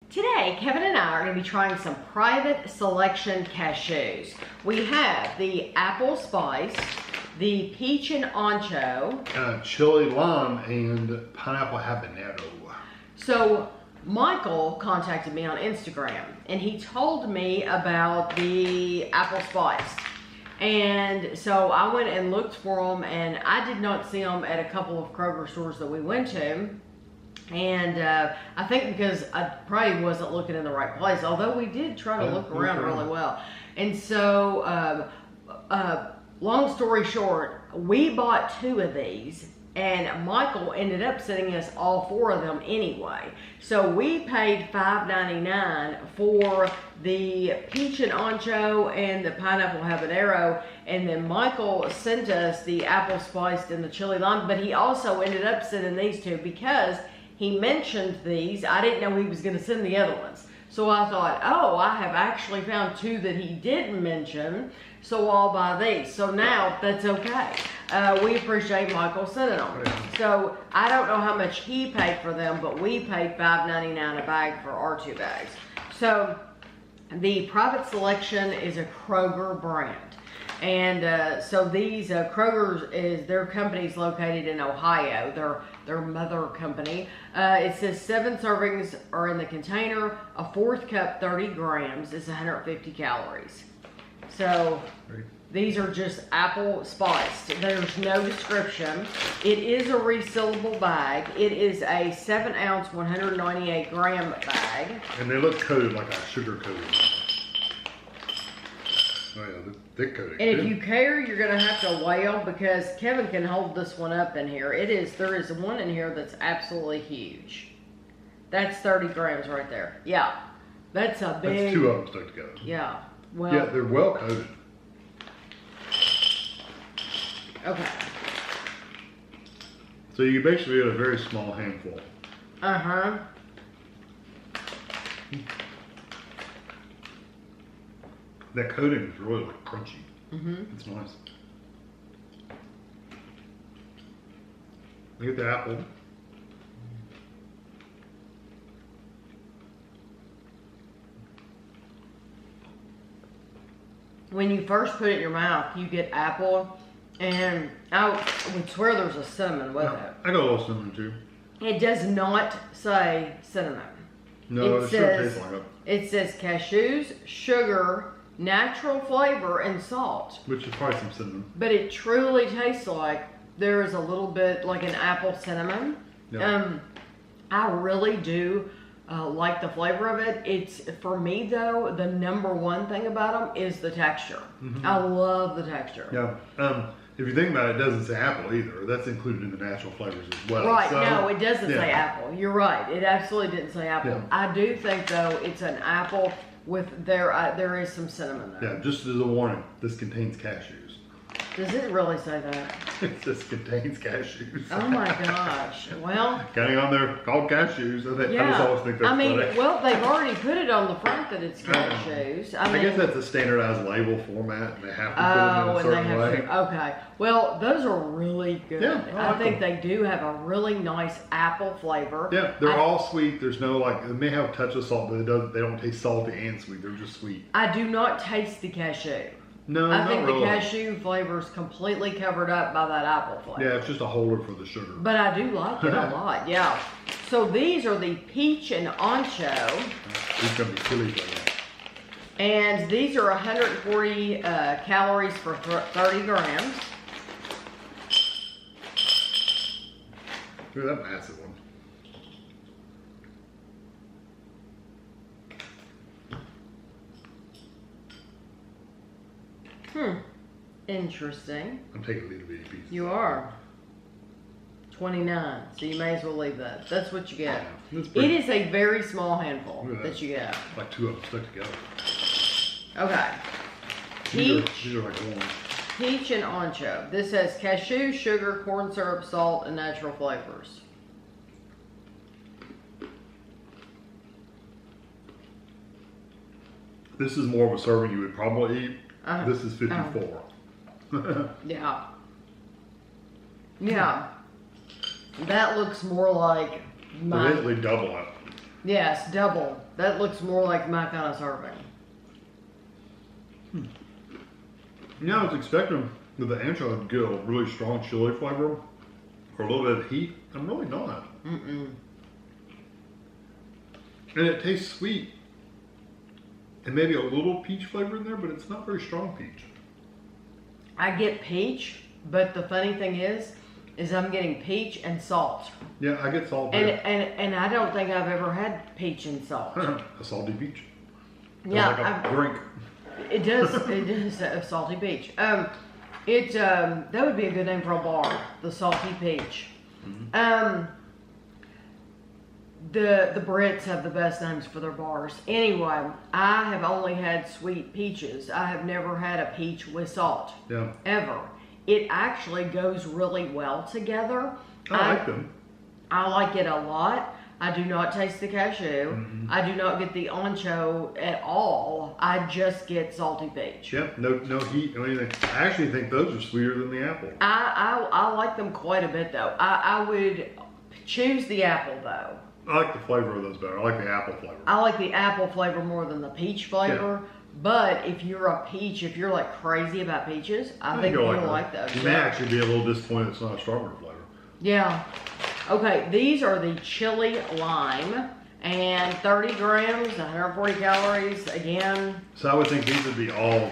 Today, Kevin and I are going to be trying some private selection cashews. We have the apple spice, the peach and ancho, chili, lime, and pineapple habanero. So Michael contacted me on Instagram and he told me about the apple spice. And so I went and looked for them, and I did not see them at a couple of Kroger stores that we went to. And I think because I probably wasn't looking in the right place, although we did try to look around really well. And so, long story short, we bought 2 of these, and Michael ended up sending us all 4 of them anyway. So we paid $5.99 for the peach and ancho and the pineapple habanero, and then Michael sent us the apple spiced and the chili lime, but he also ended up sending these 2 because he mentioned these. I didn't know he was going to send the other ones. So I thought, oh, I have actually found 2 that he didn't mention, so I'll buy these. So now that's okay. We appreciate Michael sending them. So I don't know how much he paid for them, but we paid $5.99 a bag for our 2 bags. So the private selection is a Kroger brand. And so these Kroger's is their company's located in Ohio. Their mother company. It says 7 servings are in the container. A 4th cup, 30 grams, is 150 calories. So these are just apple spiced. There's no description. It is a resealable bag. It is a 7-ounce, 198 gram bag. And they look coated like a sugar coating. Oh yeah, the thick coating. And if you care, you're gonna have to weigh them because Kevin can hold this one up in here. There is one in here that's absolutely huge. That's 30 grams right there. Yeah, that's a big. That's 2 of them stuck together. Yeah, well. Yeah, they're well coated. Okay. So you basically get a very small handful. Uh-huh. That coating is really like crunchy. Mm-hmm. It's nice. Look at the apple. When you first put it in your mouth, you get apple, and I would swear there's a cinnamon with it. I got a little cinnamon too. It does not say cinnamon. No, it still tastes like it. It says cashews, sugar, natural flavor, and salt. Which is probably some cinnamon. But it truly tastes like there is a little bit like an apple cinnamon. Yep. I really do like the flavor of it. It's, for me though, the number one thing about them is the texture. Mm-hmm. I love the texture. Yeah. If you think about it, it doesn't say apple either. That's included in the natural flavors as well. Right, so, no, it doesn't say apple. You're right. It absolutely didn't say apple. Yeah. I do think though it's an apple with there is some cinnamon there. Yeah, just as a warning, this contains cashews. Does it really say that? It just contains cashews. Oh my gosh. Well, Counting on there called cashews. I just always think that's funny. Well, they've already put it on the front that it's cashews. I guess that's a standardized label format, and they have to put it in a certain way. Okay. Well, those are really good. Yeah, I like think them. they do have a really nice apple flavor. Yeah, they're all sweet. There's no they may have a touch of salt, but they don't taste salty and sweet. They're just sweet. I do not taste the cashew. No, I think not really. the cashew flavor is completely covered up by that apple flavor. Yeah, it's just a holder for the sugar. But I do like it a lot, yeah. So these are the peach and ancho. These are going to be chili flavor. And these are 140 calories for 30 grams. Look at that massive one. Interesting. I'm taking a little bitty piece. You are. 29. So you may as well leave that. That's what you get. Yeah, it is a very small handful that you get. Like 2 of them stuck together. Okay. These are like orange. Peach and ancho. This has cashew, sugar, corn syrup, salt, and natural flavors. This is more of a serving you would probably eat. This is 54. Yeah. Yeah. That looks more like Basically double it. Yes, double. That looks more like my kind of serving. Yeah, I was expecting that the Ancho would get a really strong chili flavor or a little bit of heat. I'm really not. Mm-mm. And it tastes sweet. And maybe a little peach flavor in there, but it's not very strong peach. I get peach, but the funny thing is I'm getting peach and salt. Yeah, I get salt. And I don't think I've ever had peach and salt. A salty peach. Yeah, like a drink. It does a salty peach. That would be a good name for a bar, the Salty Peach. Mm-hmm. The Brits have the best names for their bars. Anyway, I have only had sweet peaches. I have never had a peach with salt. Yeah. Ever. It actually goes really well together. I like them. I like it a lot. I do not taste the cashew. Mm-hmm. I do not get the ancho at all. I just get salty peach. Yep, no heat or anything. I actually think those are sweeter than the apple. I like them quite a bit though. I would choose the apple though. I like the flavor of those better. I like the apple flavor. I like the apple flavor more than the peach flavor. Yeah. But if you're if you're like crazy about peaches, I think you'll like those. You may actually be a little disappointed it's not a stronger flavor. Yeah. Okay, these are the chili lime, and 30 grams, 140 calories, again. So I would think these would be all,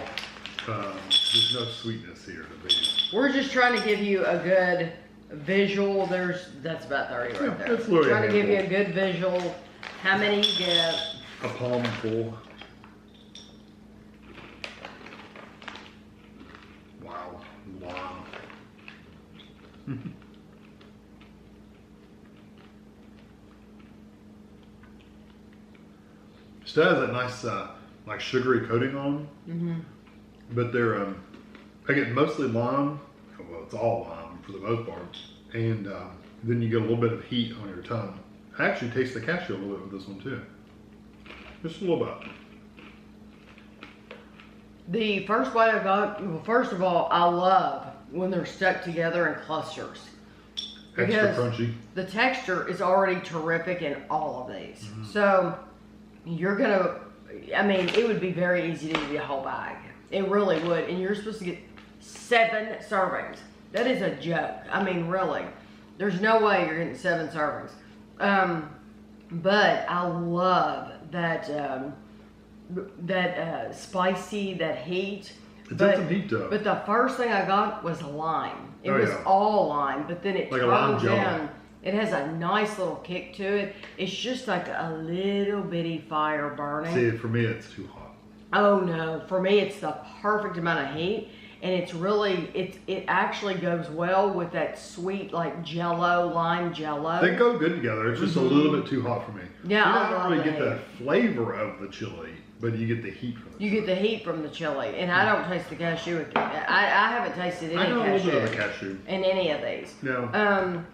there's no sweetness here to be. We're just trying to give you a good visual. That's about 30 right there. That's really trying to give you a good visual, how many you get. A palm full. Wow, wow. Still has that nice, like sugary coating on them. Mm-hmm. But they're, I get mostly lime. Well, it's all lime for the most part. And then you get a little bit of heat on your tongue. I actually taste the cashew a little bit with this one too. Just a little bit. The first bite I got, well, first of all, I love when they're stuck together in clusters. Extra crunchy. The texture is already terrific in all of these. Mm-hmm. So you're gonna, it would be very easy to eat a whole bag. It really would. And you're supposed to get 7 servings. That is a joke. Really. There's no way you're getting 7 servings. But I love that spicy, that heat. It's got some heat though. But the first thing I got was lime. It was all lime, but then it like turns in. It has a nice little kick to it. It's just like a little bitty fire burning. See, for me, it's too hot. Oh no, for me, it's the perfect amount of heat. And it's really, it actually goes well with that sweet, like jello, lime jello. They go good together. It's just a little bit too hot for me. Yeah, I don't really get the flavor of the chili, but you get the heat from the chili. You get the heat from the chili. And I don't taste the cashew. I haven't tasted any cashew. I got a little bit of the cashew. In any of these. No.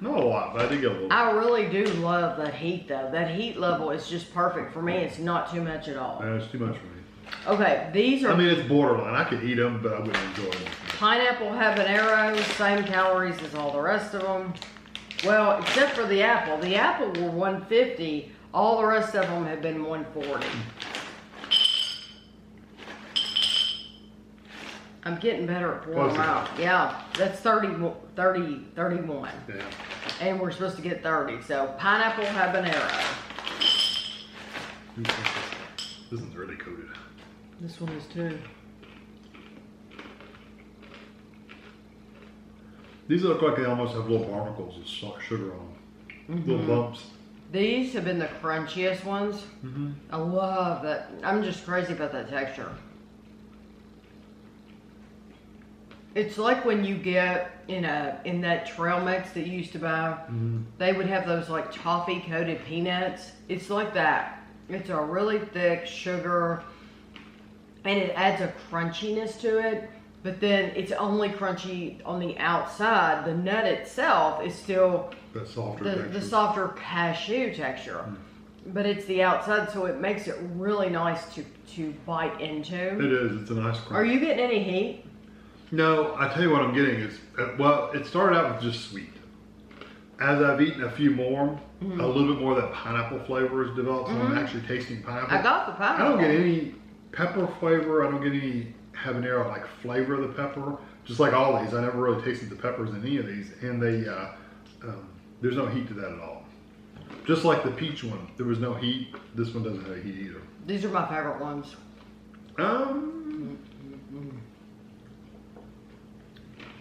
Not a lot, but I did get a little bit. I really do love that heat, though. That heat level is just perfect for me. It's not too much at all. No, it's too much for me. Okay, these are... it's borderline. I could eat them, but I wouldn't enjoy them. Pineapple habanero, same calories as all the rest of them. Well, except for the apple. The apple were 150. All the rest of them have been 140. I'm getting better at pouring them out. Yeah, that's 31. Yeah. And we're supposed to get 30. So, pineapple habanero. This one's really coated. This one is too. These look like they almost have little barnacles of sugar on them. Little bumps. These have been the crunchiest ones. Mm-hmm. I love that. I'm just crazy about that texture. It's like when you get in that trail mix that you used to buy. Mm-hmm. They would have those like toffee coated peanuts. It's like that. It's a really thick sugar, and it adds a crunchiness to it. But then it's only crunchy on the outside. The nut itself is still that softer the softer cashew texture. Mm. But it's the outside, so it makes it really nice to bite into. It is. It's a nice crunch. Are you getting any heat? No, I tell you what I'm getting is, it started out with just sweet. As I've eaten a few more, a little bit more of that pineapple flavor is developed. So I'm actually tasting pineapple. I got the pineapple. I don't get any pepper flavor. I don't get any habanero like flavor of the pepper. Just like all these, I never really tasted the peppers in any of these, and they there's no heat to that at all. Just like the peach one, there was no heat. This one doesn't have heat either. These are my favorite ones.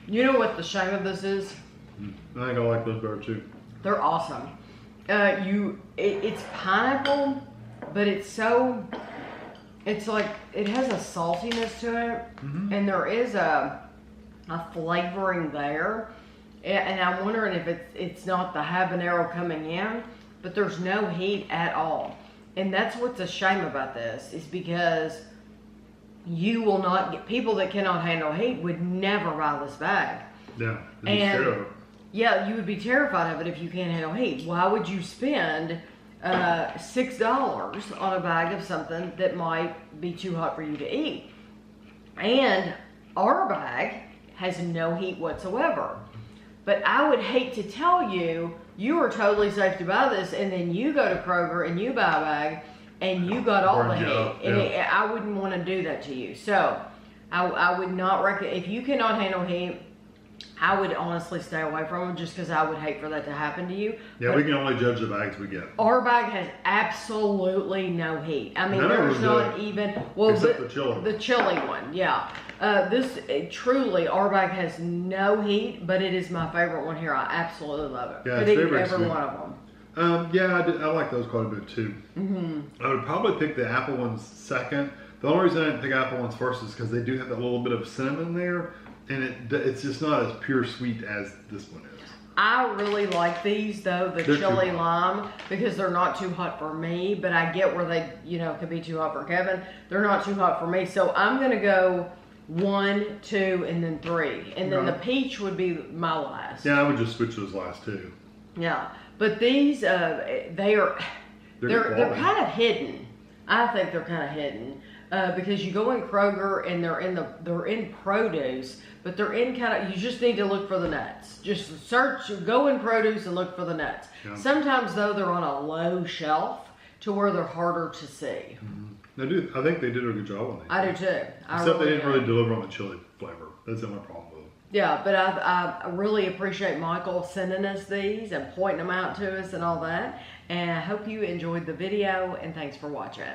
You know what the shame of this is? I think I like those better too. They're awesome. It's pineapple, but it's like it has a saltiness to it, and there is a flavoring there. And I'm wondering if it's not the habanero coming in, but there's no heat at all. And that's what's a shame about this, is because you will not get, people that cannot handle heat would never buy this bag. Yeah, and yeah, you would be terrified of it if you can't handle heat. Why would you spend $6 on a bag of something that might be too hot for you to eat? And our bag has no heat whatsoever. But I would hate to tell you, you are totally safe to buy this, and then you go to Kroger and you buy a bag, and you got all the heat. And I wouldn't want to do that to you. So I would not recommend, if you cannot handle heat, I would honestly stay away from them, just because I would hate for that to happen to you. Yeah, but we can only judge the bags we get. Our bag has absolutely no heat. I mean, there's not even, well, except the chili. The chili one, yeah. Truly, our bag has no heat, but it is my favorite one here. I absolutely love it. Yeah, Could eat every one of them. Yeah, I like those quite a bit too. I would probably pick the apple ones second. The only reason I didn't pick apple ones first is because they do have that little bit of cinnamon there, and it's just not as pure sweet as this one is. I really like these though, the chili lime, because they're not too hot for me, but I get where they, could be too hot for Kevin. They're not too hot for me, so I'm gonna go 1, 2, and then 3, and then the peach would be my last. Yeah, I would just switch those last two. Yeah, but these they're kind of hidden. I think they're kind of hidden because you go in Kroger and they're in produce, but they're in kind of, you just need to look for the nuts. Just go in produce and look for the nuts. Yeah. Sometimes though they're on a low shelf to where they're harder to see. I think they did a good job on these. I do too. Except they didn't really deliver on the chili flavor. That's the only problem with them. Yeah, but I really appreciate Michael sending us these and pointing them out to us and all that. And I hope you enjoyed the video, and thanks for watching.